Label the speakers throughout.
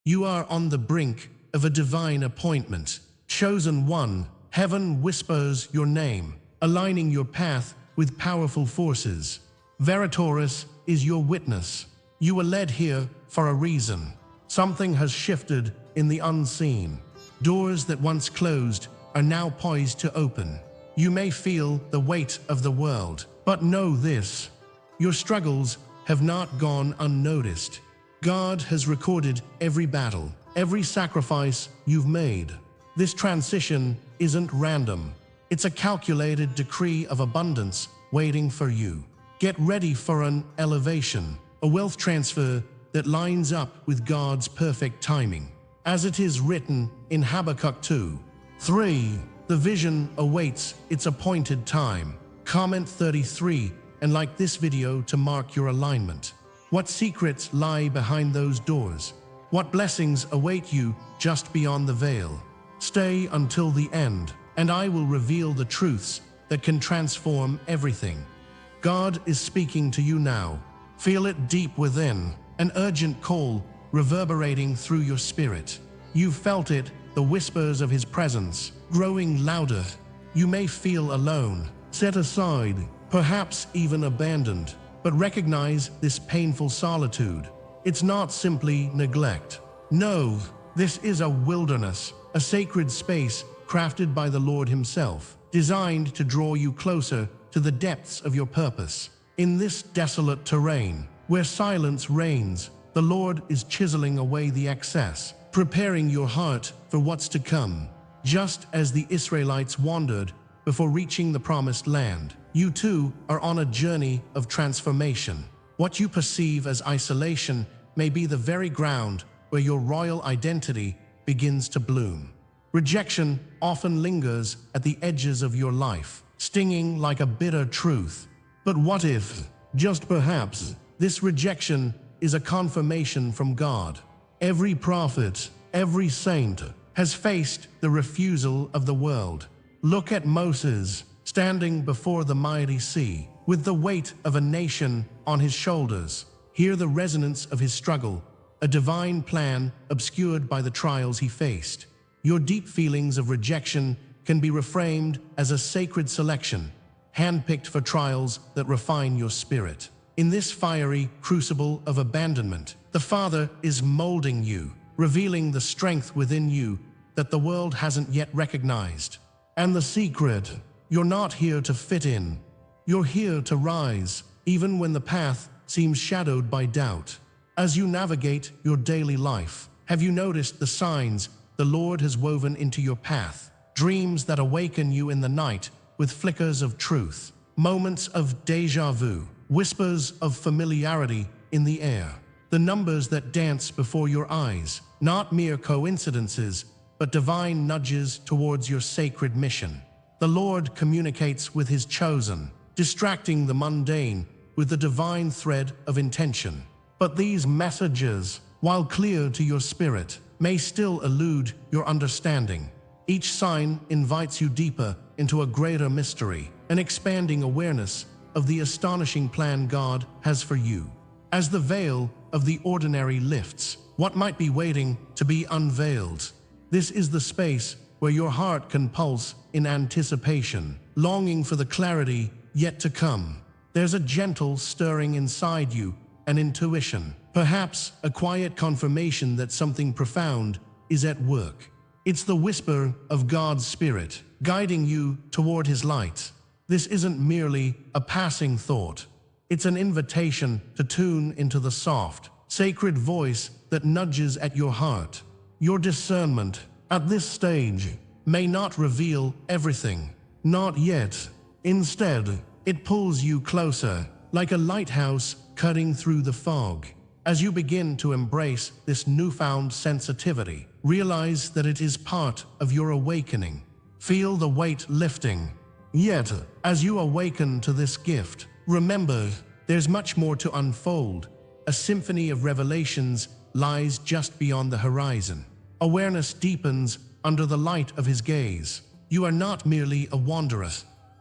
Speaker 1: You are on the brink of a divine appointment. Chosen one, heaven whispers your name, aligning your path with powerful forces. Veritoris is your witness. You were led here for a reason. Something has shifted in the unseen. Doors that once closed are now poised to open. You may feel the weight of the world, but know this: your struggles have not gone unnoticed. God has recorded every battle, every sacrifice you've made. This transition isn't random. It's a calculated decree of abundance waiting for you. Get ready for an elevation, a wealth transfer that lines up with God's perfect timing. As it is written in Habakkuk 2:3, the vision awaits its appointed time. Comment 33 and like this video to mark your alignment. What secrets lie behind those doors? What blessings await you just beyond the veil? Stay until the end, and I will reveal the truths that can transform everything. God is speaking to you now. Feel it deep within, an urgent call reverberating through your spirit. You've felt it, the whispers of His presence, growing louder. You may feel alone, set aside, perhaps even abandoned. But recognize this painful solitude. It's not simply neglect. No, this is a wilderness, a sacred space crafted by the Lord Himself, designed to draw you closer to the depths of your purpose. In this desolate terrain, where silence reigns, the Lord is chiseling away the excess, preparing your heart for what's to come. Just as the Israelites wandered before reaching the promised land, you too are on a journey of transformation. What you perceive as isolation may be the very ground where your royal identity begins to bloom. Rejection often lingers at the edges of your life, stinging like a bitter truth. But what if, just perhaps, this rejection is a confirmation from God? Every prophet, every saint has faced the refusal of the world. Look at Moses, standing before the mighty sea, with the weight of a nation on his shoulders. Hear the resonance of his struggle, a divine plan obscured by the trials he faced. Your deep feelings of rejection can be reframed as a sacred selection, handpicked for trials that refine your spirit. In this fiery crucible of abandonment, the Father is molding you, revealing the strength within you that the world hasn't yet recognized. And the secret: you're not here to fit in. You're here to rise, even when the path seems shadowed by doubt. As you navigate your daily life, have you noticed the signs the Lord has woven into your path? Dreams that awaken you in the night with flickers of truth, moments of déjà vu, whispers of familiarity in the air, the numbers that dance before your eyes, not mere coincidences, but divine nudges towards your sacred mission. The Lord communicates with His chosen, distracting the mundane with the divine thread of intention. But these messages, while clear to your spirit, may still elude your understanding. Each sign invites you deeper into a greater mystery, an expanding awareness of the astonishing plan God has for you. As the veil of the ordinary lifts, what might be waiting to be unveiled? This is the space where your heart can pulse in anticipation, longing for the clarity yet to come. There's a gentle stirring inside you, an intuition, perhaps a quiet confirmation that something profound is at work. It's the whisper of God's Spirit, guiding you toward His light. This isn't merely a passing thought. It's an invitation to tune into the soft, sacred voice that nudges at your heart. Your discernment, at this stage, may not reveal everything. Not yet. Instead, it pulls you closer, like a lighthouse cutting through the fog. As you begin to embrace this newfound sensitivity, realize that it is part of your awakening. Feel the weight lifting. Yet, as you awaken to this gift, remember, there's much more to unfold. A symphony of revelations lies just beyond the horizon. Awareness deepens under the light of His gaze. You are not merely a wanderer.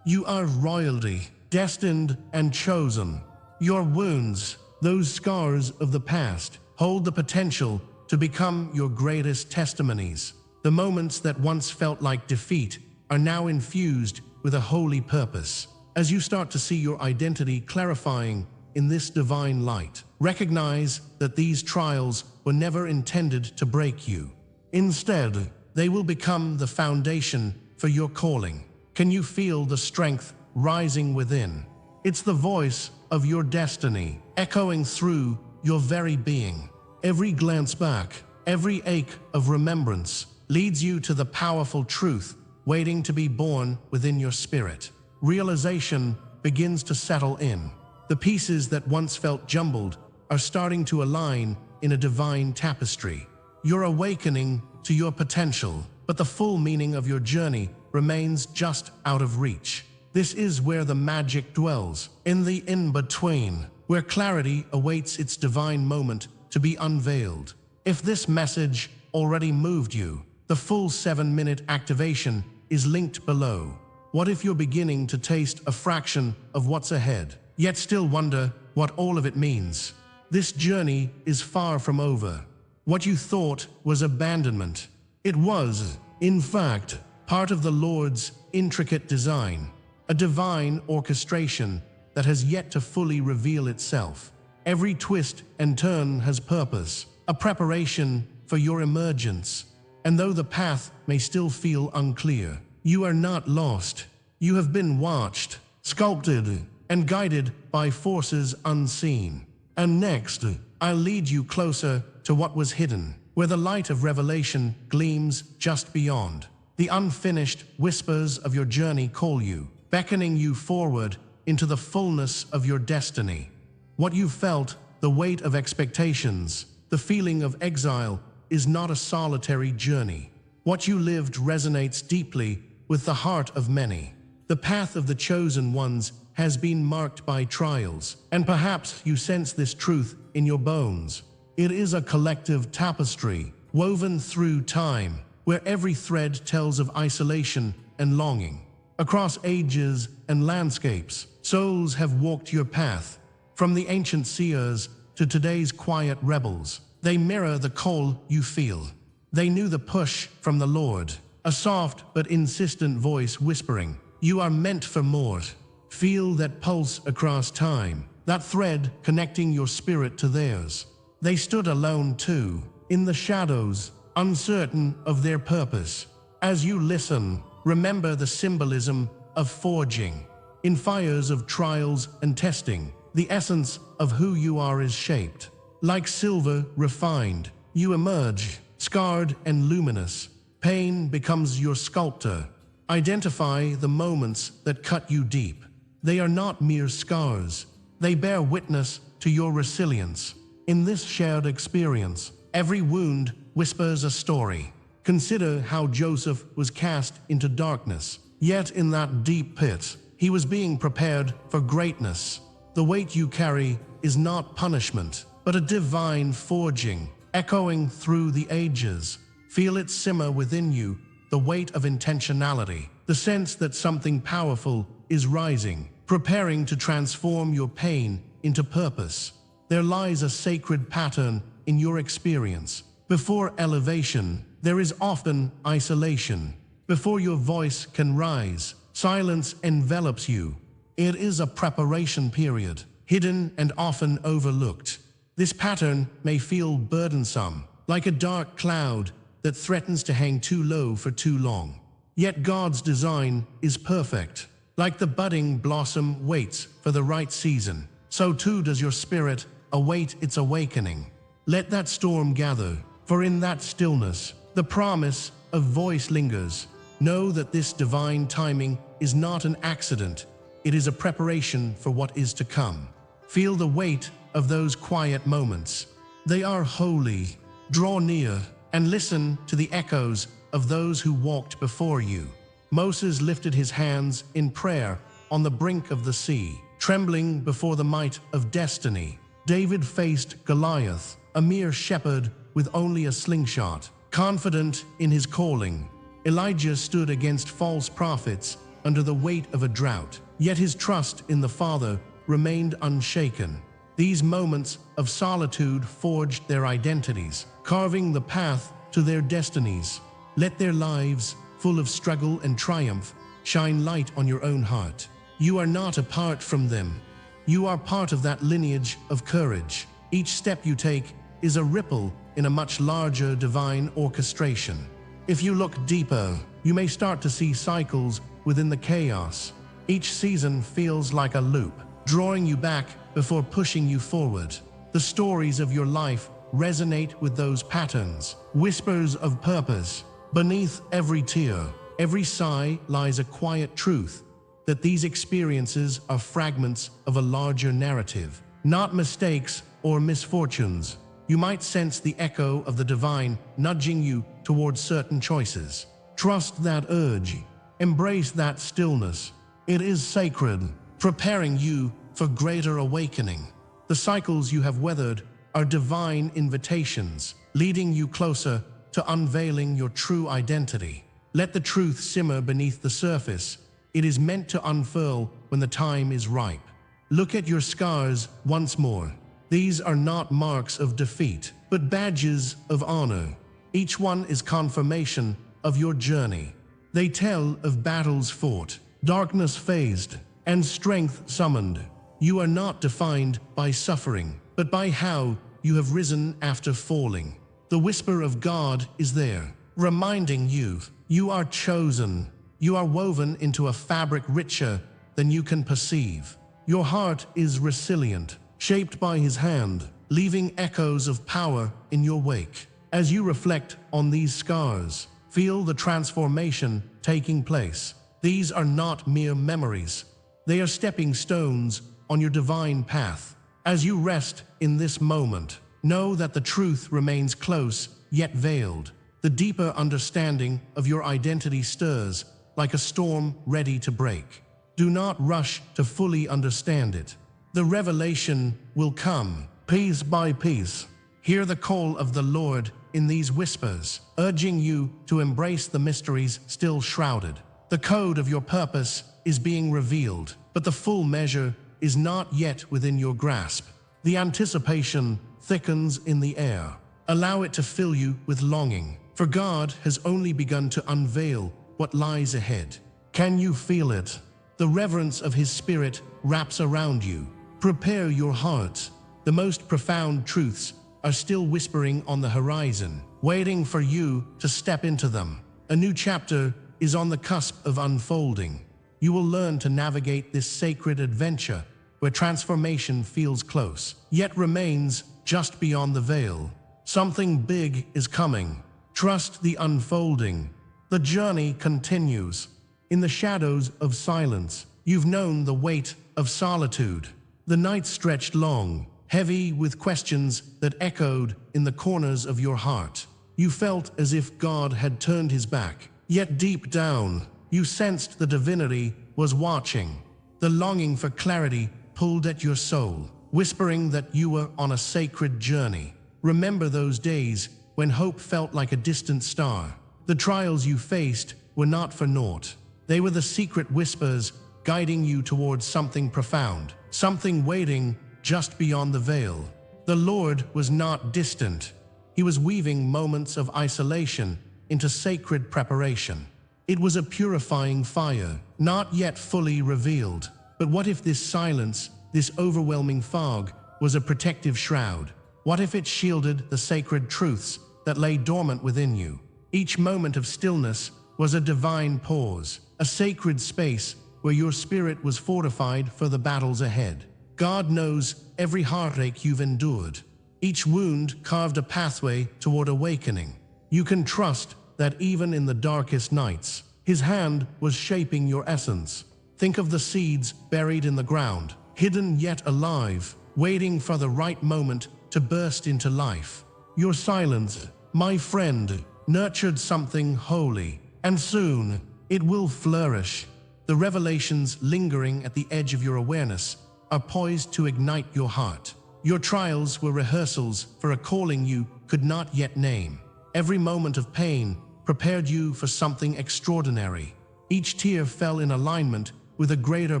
Speaker 1: You are royalty, destined and chosen. Your wounds, those scars of the past, hold the potential to become your greatest testimonies. The moments that once felt like defeat are now infused with a holy purpose. As you start to see your identity clarifying in this divine light, recognize that these trials were never intended to break you. Instead, they will become the foundation for your calling. Can you feel the strength rising within? It's the voice of your destiny echoing through your very being. Every glance back, every ache of remembrance leads you to the powerful truth waiting to be born within your spirit. Realization begins to settle in. The pieces that once felt jumbled are starting to align in a divine tapestry. You're awakening to your potential, but the full meaning of your journey remains just out of reach. This is where the magic dwells, in the in-between, where clarity awaits its divine moment to be unveiled. If this message already moved you, the full 7-minute activation is linked below. What if you're beginning to taste a fraction of what's ahead, yet still wonder what all of it means? This journey is far from over. What you thought was abandonment, it was, in fact, part of the Lord's intricate design, a divine orchestration that has yet to fully reveal itself. Every twist and turn has purpose, a preparation for your emergence. And though the path may still feel unclear, you are not lost. You have been watched, sculpted, and guided by forces unseen. And next, I'll lead you closer to what was hidden, where the light of revelation gleams just beyond. The unfinished whispers of your journey call you, beckoning you forward into the fullness of your destiny. What you felt, the weight of expectations, the feeling of exile, is not a solitary journey. What you lived resonates deeply with the heart of many. The path of the chosen ones has been marked by trials, and perhaps you sense this truth in your bones. It is a collective tapestry, woven through time, where every thread tells of isolation and longing. Across ages and landscapes, souls have walked your path. From the ancient seers to today's quiet rebels, they mirror the call you feel. They knew the push from the Lord, a soft but insistent voice whispering, "You are meant for more." Feel that pulse across time, that thread connecting your spirit to theirs. They stood alone too, in the shadows, uncertain of their purpose. As you listen, remember the symbolism of forging. In fires of trials and testing, the essence of who you are is shaped. Like silver refined, you emerge, scarred and luminous. Pain becomes your sculptor. Identify the moments that cut you deep. They are not mere scars. They bear witness to your resilience. In this shared experience, every wound whispers a story. Consider how Joseph was cast into darkness, yet in that deep pit, he was being prepared for greatness. The weight you carry is not punishment, but a divine forging, echoing through the ages. Feel it simmer within you, the weight of intentionality, the sense that something powerful is rising, preparing to transform your pain into purpose. There lies a sacred pattern in your experience. Before elevation, there is often isolation. Before your voice can rise, silence envelops you. It is a preparation period, hidden and often overlooked. This pattern may feel burdensome, like a dark cloud that threatens to hang too low for too long. Yet God's design is perfect. Like the budding blossom waits for the right season, so too does your spirit await its awakening. Let that storm gather, for in that stillness, the promise of voice lingers. Know that this divine timing is not an accident. It is a preparation for what is to come. Feel the weight of those quiet moments. They are holy. Draw near and listen to the echoes of those who walked before you. Moses lifted his hands in prayer on the brink of the sea, trembling before the might of destiny. David faced Goliath, a mere shepherd with only a slingshot, confident in his calling. Elijah stood against false prophets under the weight of a drought, yet his trust in the Father remained unshaken. These moments of solitude forged their identities, carving the path to their destinies. Let their lives, full of struggle and triumph, shine light on your own heart. You are not apart from them. You are part of that lineage of courage. Each step you take is a ripple in a much larger divine orchestration. If you look deeper, you may start to see cycles within the chaos. Each season feels like a loop, drawing you back before pushing you forward. The stories of your life resonate with those patterns, whispers of purpose. Beneath every tear, every sigh lies a quiet truth that these experiences are fragments of a larger narrative, not mistakes or misfortunes. You might sense the echo of the divine nudging you towards certain choices. Trust that urge. Embrace that stillness. It is sacred, preparing you for greater awakening. The cycles you have weathered are divine invitations, leading you closer to unveiling your true identity. Let the truth simmer beneath the surface. It is meant to unfurl when the time is ripe. Look at your scars once more. These are not marks of defeat, but badges of honor. Each one is confirmation of your journey. They tell of battles fought, darkness faced, and strength summoned. You are not defined by suffering, but by how you have risen after falling. The whisper of God is there, reminding you, you are chosen. You are woven into a fabric richer than you can perceive. Your heart is resilient, shaped by His hand, leaving echoes of power in your wake. As you reflect on these scars, feel the transformation taking place. These are not mere memories. They are stepping stones on your divine path. As you rest in this moment, know that the truth remains close yet veiled. The deeper understanding of your identity stirs like a storm ready to break. Do not rush to fully understand it. The revelation will come, piece by piece. Hear the call of the Lord in these whispers, urging you to embrace the mysteries still shrouded. The code of your purpose is being revealed, but the full measure is not yet within your grasp. The anticipation thickens in the air. Allow it to fill you with longing, for God has only begun to unveil what lies ahead. Can you feel it? The reverence of His Spirit wraps around you. Prepare your heart. The most profound truths are still whispering on the horizon, waiting for you to step into them. A new chapter is on the cusp of unfolding. You will learn to navigate this sacred adventure where transformation feels close, yet remains just beyond the veil. Something big is coming. Trust the unfolding. The journey continues. In the shadows of silence, you've known the weight of solitude. The night stretched long, heavy with questions that echoed in the corners of your heart. You felt as if God had turned His back, yet deep down, you sensed the divinity was watching. The longing for clarity pulled at your soul, whispering that you were on a sacred journey. Remember those days when hope felt like a distant star. The trials you faced were not for naught. They were the secret whispers guiding you towards something profound, something waiting just beyond the veil. The Lord was not distant. He was weaving moments of isolation into sacred preparation. It was a purifying fire, not yet fully revealed. But what if this silence, this overwhelming fog, was a protective shroud? What if it shielded the sacred truths that lay dormant within you? Each moment of stillness was a divine pause, a sacred space where your spirit was fortified for the battles ahead. God knows every heartache you've endured. Each wound carved a pathway toward awakening. You can trust that even in the darkest nights, His hand was shaping your essence. Think of the seeds buried in the ground, hidden yet alive, waiting for the right moment to burst into life. Your silence, my friend, nurtured something holy, and soon it will flourish. The revelations lingering at the edge of your awareness are poised to ignite your heart. Your trials were rehearsals for a calling you could not yet name. Every moment of pain prepared you for something extraordinary. Each tear fell in alignment with a greater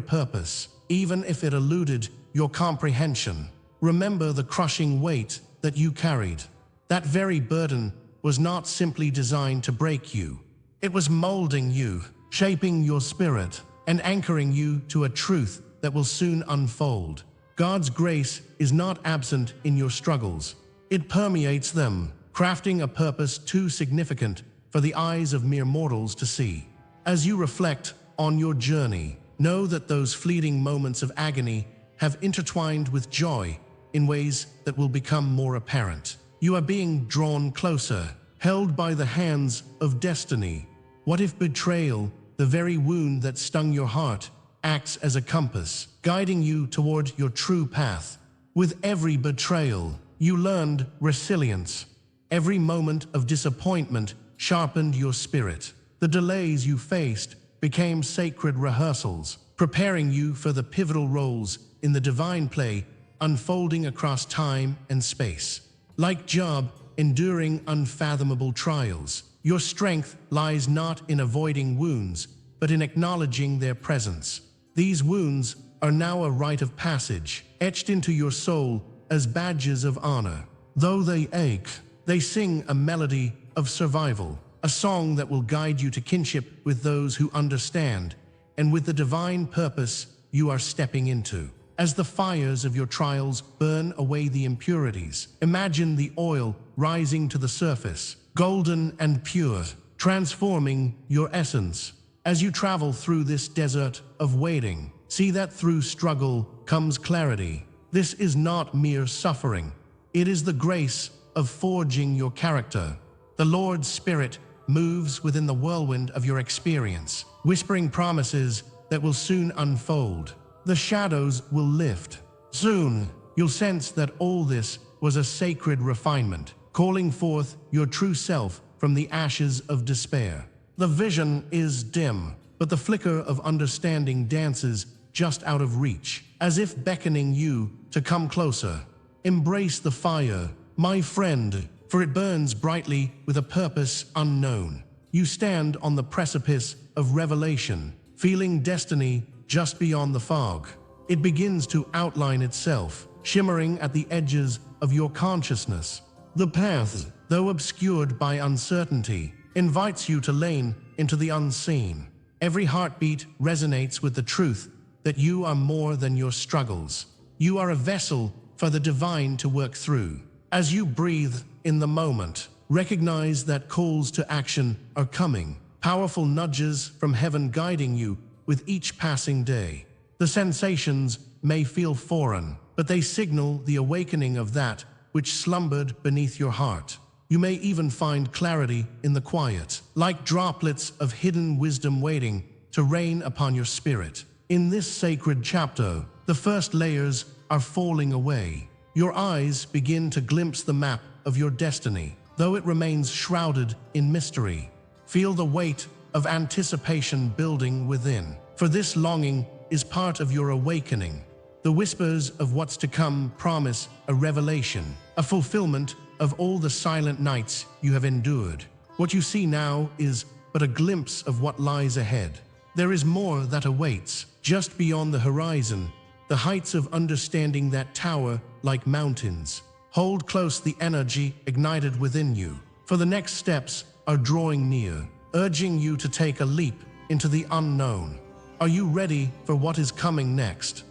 Speaker 1: purpose, even if it eluded your comprehension. remember the crushing weight that you carried. That very burden was not simply designed to break you. It was molding you, shaping your spirit, and anchoring you to a truth that will soon unfold. God's grace is not absent in your struggles. It permeates them, crafting a purpose too significant for the eyes of mere mortals to see. As you reflect on your journey, know that those fleeting moments of agony have intertwined with joy in ways that will become more apparent. You are being drawn closer, held by the hands of destiny. What if betrayal, the very wound that stung your heart, acts as a compass, guiding you toward your true path? With every betrayal, you learned resilience. Every moment of disappointment sharpened your spirit. The delays you faced became sacred rehearsals, preparing you for the pivotal roles in the divine play unfolding across time and space. Like Job, enduring unfathomable trials, your strength lies not in avoiding wounds, but in acknowledging their presence. These wounds are now a rite of passage, etched into your soul as badges of honor. Though they ache, they sing a melody of survival, a song that will guide you to kinship with those who understand and with the divine purpose you are stepping into. As the fires of your trials burn away the impurities, imagine the oil rising to the surface, golden and pure, transforming your essence. As you travel through this desert of waiting, see that through struggle comes clarity. This is not mere suffering. It is the grace of forging your character. The Lord's Spirit moves within the whirlwind of your experience, whispering promises that will soon unfold. The shadows will lift. Soon, you'll sense that all this was a sacred refinement, calling forth your true self from the ashes of despair. The vision is dim, but the flicker of understanding dances just out of reach, as if beckoning you to come closer. Embrace the fire, my friend, for it burns brightly with a purpose unknown. You stand on the precipice of revelation, feeling destiny just beyond the fog. It begins to outline itself, shimmering at the edges of your consciousness. The path, though obscured by uncertainty, invites you to lean into the unseen. Every heartbeat resonates with the truth that you are more than your struggles. You are a vessel for the divine to work through. As you breathe in the moment, recognize that calls to action are coming, powerful nudges from heaven guiding you with each passing day. The sensations may feel foreign, but they signal the awakening of that which slumbered beneath your heart. You may even find clarity in the quiet, like droplets of hidden wisdom waiting to rain upon your spirit. In this sacred chapter, the first layers are falling away. Your eyes begin to glimpse the map of your destiny, though it remains shrouded in mystery. Feel the weight of anticipation building within, for this longing is part of your awakening. The whispers of what's to come promise a revelation, a fulfillment of all the silent nights you have endured. What you see now is but a glimpse of what lies ahead. There is more that awaits, just beyond the horizon, the heights of understanding that tower like mountains. Hold close the energy ignited within you, for the next steps are drawing near, urging you to take a leap into the unknown. Are you ready for what is coming next?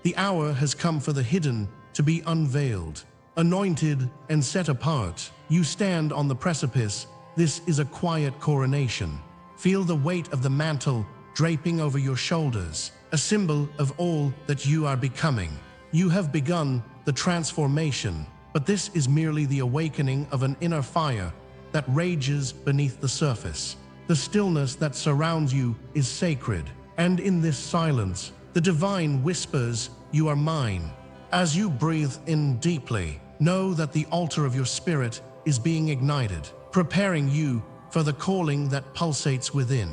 Speaker 1: The hour has come for the hidden to be unveiled. Anointed and set apart, you stand on the precipice. This is a quiet coronation. Feel the weight of the mantle draping over your shoulders, a symbol of all that you are becoming. You have begun the transformation, but this is merely the awakening of an inner fire that rages beneath the surface. The stillness that surrounds you is sacred, and in this silence, the divine whispers, "You are mine." As you breathe in deeply, know that the altar of your spirit is being ignited, preparing you for the calling that pulsates within.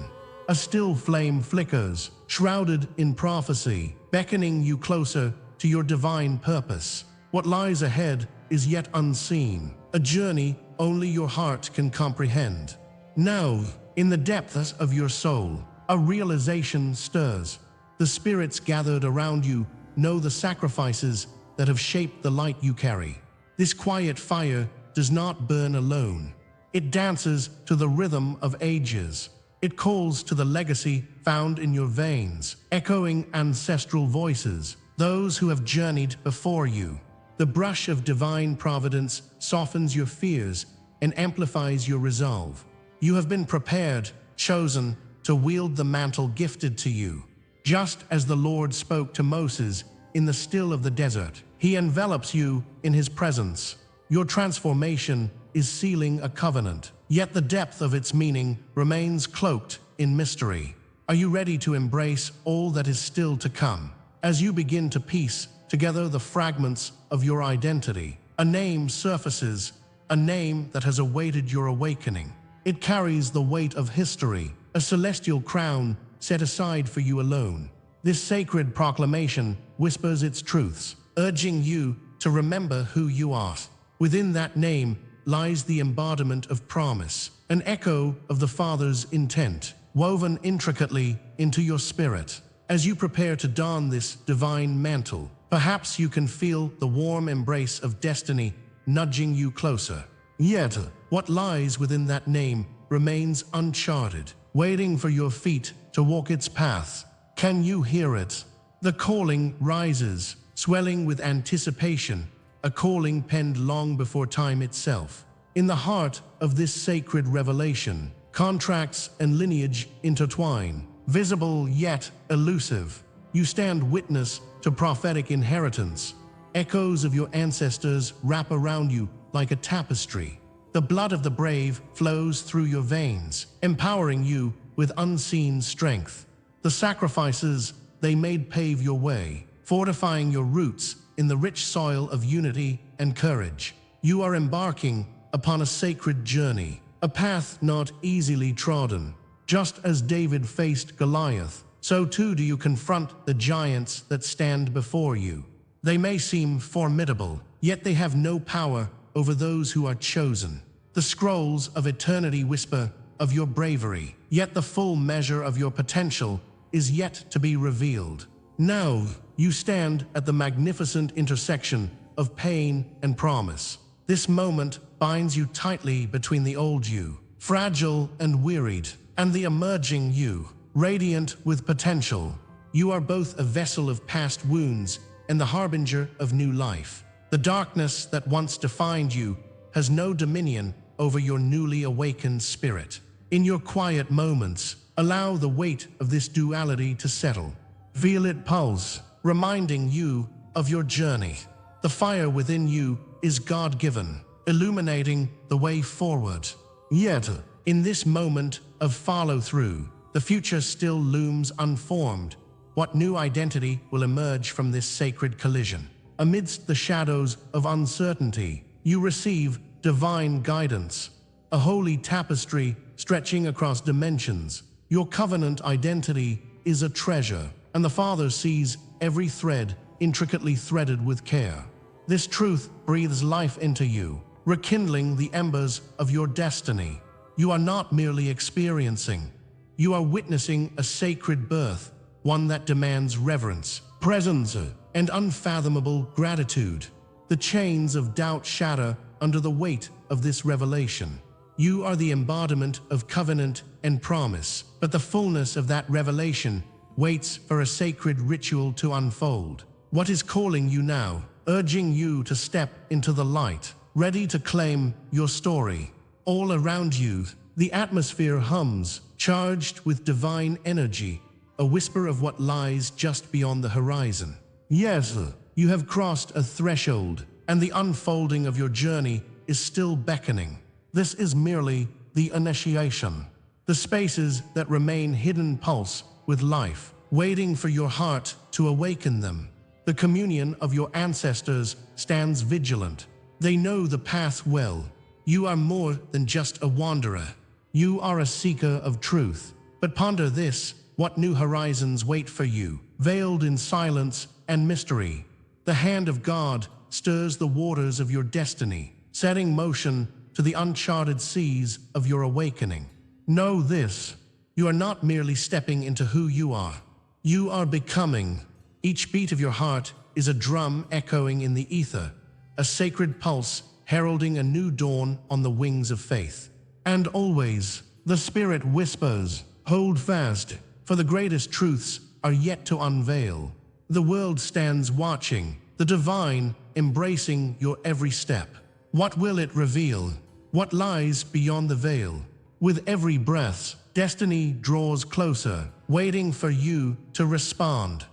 Speaker 1: A still flame flickers, shrouded in prophecy, beckoning you closer to your divine purpose. What lies ahead is yet unseen, a journey only your heart can comprehend. Now, in the depths of your soul, a realization stirs. The spirits gathered around you know the sacrifices that have shaped the light you carry. This quiet fire does not burn alone. It dances to the rhythm of ages. It calls to the legacy found in your veins, echoing ancestral voices, those who have journeyed before you. The brush of divine providence softens your fears and amplifies your resolve. You have been prepared, chosen to wield the mantle gifted to you. Just as the Lord spoke to Moses in the still of the desert, he envelops you in his presence. Your transformation is sealing a covenant, yet the depth of its meaning remains cloaked in mystery. Are you ready to embrace all that is still to come? As you begin to piece together the fragments of your identity, a name surfaces, a name that has awaited your awakening. It carries the weight of history, a celestial crown set aside for you alone. This sacred proclamation whispers its truths, urging you to remember who you are. Within that name lies the embodiment of promise, an echo of the Father's intent, woven intricately into your spirit. As you prepare to don this divine mantle, perhaps you can feel the warm embrace of destiny nudging you closer. Yet, what lies within that name remains uncharted, waiting for your feet to walk its path. Can you hear it? The calling rises, swelling with anticipation, a calling penned long before time itself. In the heart of this sacred revelation, contracts and lineage intertwine, visible yet elusive. You stand witness to prophetic inheritance. Echoes of your ancestors wrap around you like a tapestry. The blood of the brave flows through your veins, empowering you with unseen strength. The sacrifices they made pave your way, fortifying your roots in the rich soil of unity and courage. You are embarking upon a sacred journey, a path not easily trodden. Just as David faced Goliath, so too do you confront the giants that stand before you. They may seem formidable, yet they have no power over those who are chosen. The scrolls of eternity whisper of your bravery, yet the full measure of your potential is yet to be revealed. Now, you stand at the magnificent intersection of pain and promise. This moment binds you tightly between the old you, fragile and wearied, and the emerging you, radiant with potential. You are both a vessel of past wounds and the harbinger of new life. The darkness that once defined you has no dominion over your newly awakened spirit. In your quiet moments, allow the weight of this duality to settle. Feel it pulse, reminding you of your journey. The fire within you is God-given, illuminating the way forward. Yet, in this moment of follow-through, the future still looms unformed. What new identity will emerge from this sacred collision? Amidst the shadows of uncertainty, you receive divine guidance, a holy tapestry stretching across dimensions. Your covenant identity is a treasure, and the Father sees every thread intricately threaded with care. This truth breathes life into you, rekindling the embers of your destiny. You are not merely experiencing, you are witnessing a sacred birth, one that demands reverence, presence, and unfathomable gratitude. The chains of doubt shatter under the weight of this revelation. You are the embodiment of covenant and promise, but the fullness of that revelation waits for a sacred ritual to unfold. What is calling you now, urging you to step into the light, ready to claim your story? All around you, the atmosphere hums, charged with divine energy, a whisper of what lies just beyond the horizon. Yes, you have crossed a threshold, and the unfolding of your journey is still beckoning. This is merely the initiation. The spaces that remain hidden pulse with life, waiting for your heart to awaken them. The communion of your ancestors stands vigilant. They know the path well. You are more than just a wanderer. You are a seeker of truth. But ponder this, what new horizons wait for you, veiled in silence and mystery. The hand of God stirs the waters of your destiny, setting motion to the uncharted seas of your awakening. Know this, you are not merely stepping into who you are becoming. Each beat of your heart is a drum echoing in the ether, a sacred pulse heralding a new dawn on the wings of faith. And always, the Spirit whispers, "Hold fast, for the greatest truths are yet to unveil." The world stands watching, the divine embracing your every step. What will it reveal? What lies beyond the veil? With every breath, destiny draws closer, waiting for you to respond.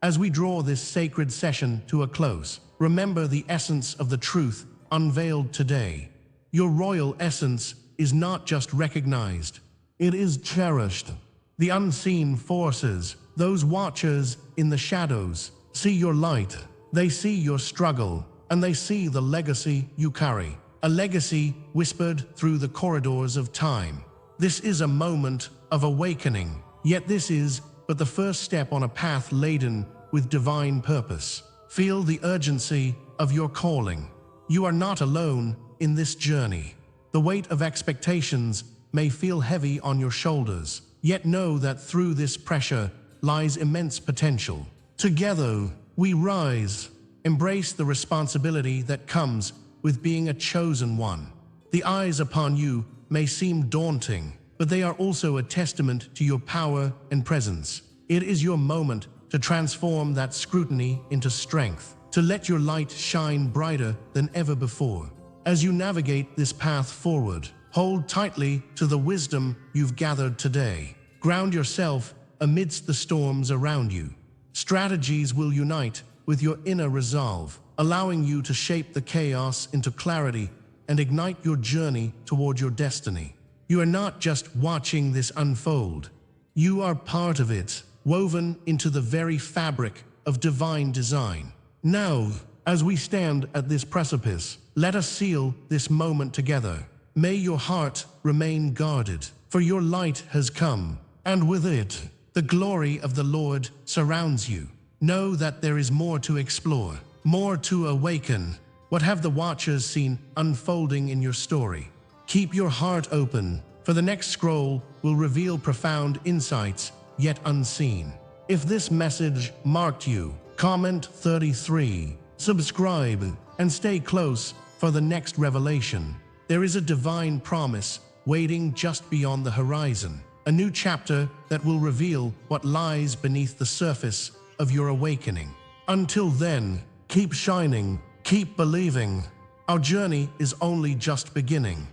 Speaker 1: As we draw this sacred session to a close, remember the essence of the truth unveiled today. Your royal essence is not just recognized, it is cherished. The unseen forces, those watchers in the shadows, see your light. They see your struggle, and they see the legacy you carry. A legacy whispered through the corridors of time. This is a moment of awakening, yet this is but the first step on a path laden with divine purpose. Feel the urgency of your calling. You are not alone in this journey. The weight of expectations may feel heavy on your shoulders, yet know that through this pressure lies immense potential. Together, we rise, embrace the responsibility that comes with being a chosen one. The eyes upon you may seem daunting, but they are also a testament to your power and presence. It is your moment to transform that scrutiny into strength, to let your light shine brighter than ever before. As you navigate this path forward, hold tightly to the wisdom you've gathered today. Ground yourself amidst the storms around you. Strategies will unite with your inner resolve, allowing you to shape the chaos into clarity and ignite your journey toward your destiny. You are not just watching this unfold. You are part of it, woven into the very fabric of divine design. Now, as we stand at this precipice, let us seal this moment together. May your heart remain guarded, for your light has come, and with it, the glory of the Lord surrounds you. Know that there is more to explore, more to awaken. What have the watchers seen unfolding in your story? Keep your heart open, for the next scroll will reveal profound insights yet unseen. If this message marked you, comment 33, subscribe, and stay close for the next revelation. There is a divine promise waiting just beyond the horizon, a new chapter that will reveal what lies beneath the surface of your awakening. Until then, keep shining, keep believing. Our journey is only just beginning.